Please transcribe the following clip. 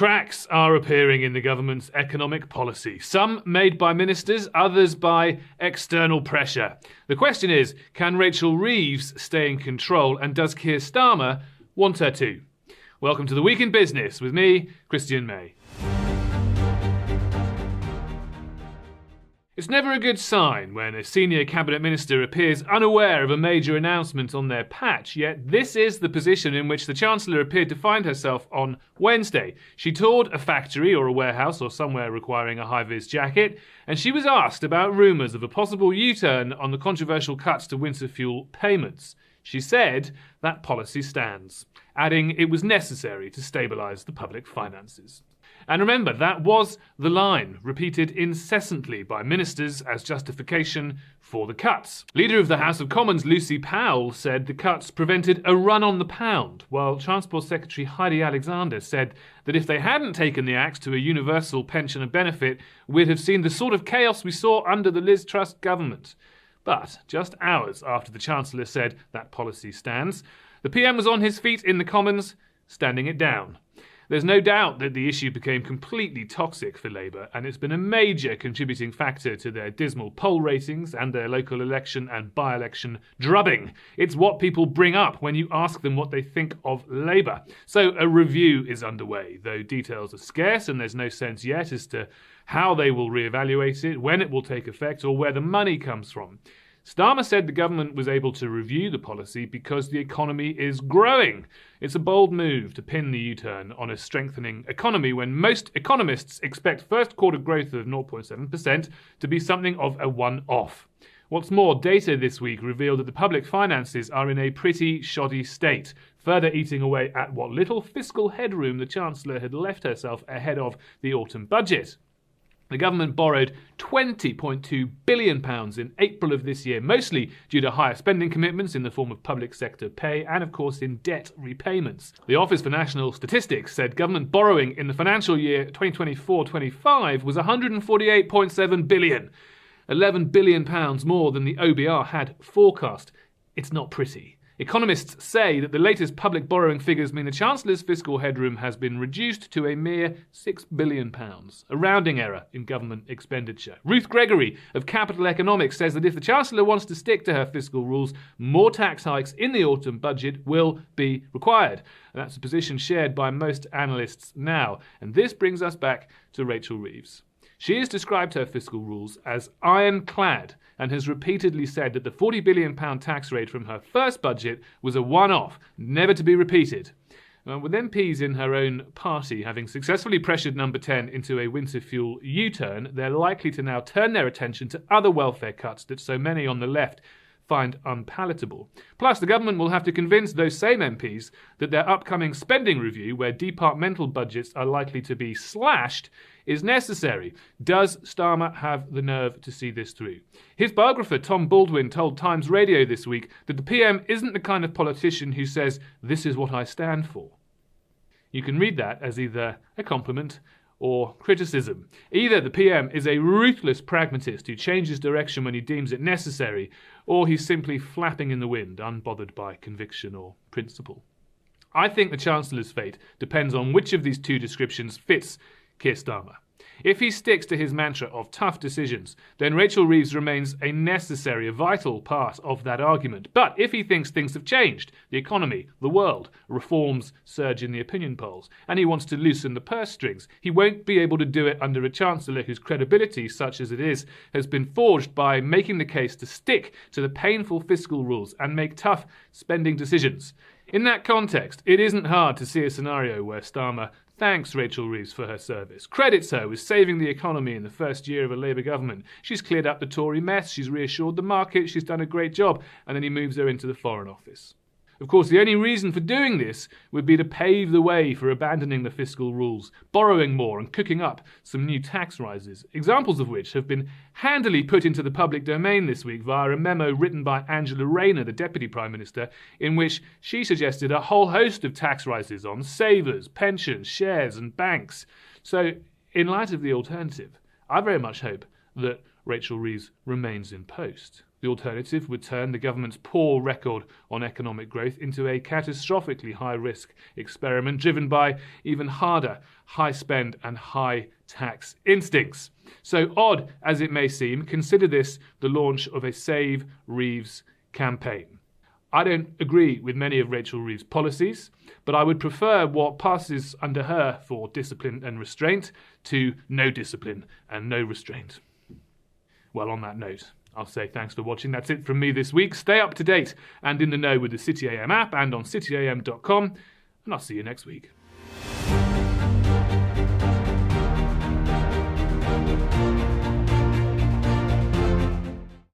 Cracks are appearing in the government's economic policy. Some made by ministers, others by external pressure. The question is, can Rachel Reeves stay in control, and does Keir Starmer want her to? Welcome to The Week in Business with me, Christian May. It's never a good sign when a senior cabinet minister appears unaware of a major announcement on their patch, yet this is the position in which the Chancellor appeared to find herself on Wednesday. She toured a factory or a warehouse or somewhere requiring a high-vis jacket, and she was asked about rumours of a possible U-turn on the controversial cuts to winter fuel payments. She said that policy stands, adding it was necessary to stabilise the public finances. And remember, that was the line, repeated incessantly by ministers as justification for the cuts. Leader of the House of Commons, Lucy Powell, said the cuts prevented a run on the pound, while Transport Secretary Heidi Alexander said that if they hadn't taken the axe to a universal pension and benefit, we'd have seen the sort of chaos we saw under the Liz Truss government. But just hours after the Chancellor said that policy stands, the PM was on his feet in the Commons, standing it down. There's no doubt that the issue became completely toxic for Labour, and it's been a major contributing factor to their dismal poll ratings and their local election and by-election drubbing. It's what people bring up when you ask them what they think of Labour. So a review is underway, though details are scarce and there's no sense yet as to how they will reevaluate it, when it will take effect, or where the money comes from. Starmer said the government was able to review the policy because the economy is growing. It's a bold move to pin the U-turn on a strengthening economy when most economists expect first quarter growth of 0.7% to be something of a one-off. What's more, data this week revealed that the public finances are in a pretty shoddy state, further eating away at what little fiscal headroom the Chancellor had left herself ahead of the autumn budget. The government borrowed £20.2 billion in April of this year, mostly due to higher spending commitments in the form of public sector pay and, of course, in debt repayments. The Office for National Statistics said government borrowing in the financial year 2024-25 was £148.7 billion, £11 billion more than the OBR had forecast. It's not pretty. Economists say that the latest public borrowing figures mean the Chancellor's fiscal headroom has been reduced to a mere £6 billion, a rounding error in government expenditure. Ruth Gregory of Capital Economics says that if the Chancellor wants to stick to her fiscal rules, more tax hikes in the autumn budget will be required. And that's a position shared by most analysts now. And this brings us back to Rachel Reeves. She has described her fiscal rules as ironclad and has repeatedly said that the £40 billion tax rate from her first budget was a one-off, never to be repeated. With MPs in her own party having successfully pressured Number 10 into a winter fuel U-turn, they're likely to now turn their attention to other welfare cuts that so many on the left find unpalatable. Plus, the government will have to convince those same MPs that their upcoming spending review, where departmental budgets are likely to be slashed, is necessary. Does Starmer have the nerve to see this through? His biographer, Tom Baldwin, told Times Radio this week that the PM isn't the kind of politician who says, "This is what I stand for." You can read that as either a compliment or criticism. Either the PM is a ruthless pragmatist who changes direction when he deems it necessary, or he's simply flapping in the wind, unbothered by conviction or principle. I think the Chancellor's fate depends on which of these two descriptions fits Keir Starmer. If he sticks to his mantra of tough decisions, then Rachel Reeves remains a necessary, a vital part of that argument. But if he thinks things have changed, the economy, the world, reforms surge in the opinion polls, and he wants to loosen the purse strings, he won't be able to do it under a Chancellor whose credibility, such as it is, has been forged by making the case to stick to the painful fiscal rules and make tough spending decisions. In that context, it isn't hard to see a scenario where Starmer thanks Rachel Reeves for her service, credits her with saving the economy in the first year of a Labour government. She's cleared up the Tory mess, she's reassured the market, she's done a great job, and then he moves her into the Foreign Office. Of course, the only reason for doing this would be to pave the way for abandoning the fiscal rules, borrowing more and cooking up some new tax rises, examples of which have been handily put into the public domain this week via a memo written by Angela Rayner, the Deputy Prime Minister, in which she suggested a whole host of tax rises on savers, pensions, shares and banks. So, in light of the alternative, I very much hope that Rachel Reeves remains in post. The alternative would turn the government's poor record on economic growth into a catastrophically high-risk experiment driven by even harder high-spend and high-tax instincts. So odd as it may seem, consider this the launch of a Save Reeves campaign. I don't agree with many of Rachel Reeves' policies, but I would prefer what passes under her for discipline and restraint to no discipline and no restraint. Well, on that note, I'll say thanks for watching. That's it from me this week. Stay up to date and in the know with the City AM app and on cityam.com, and I'll see you next week.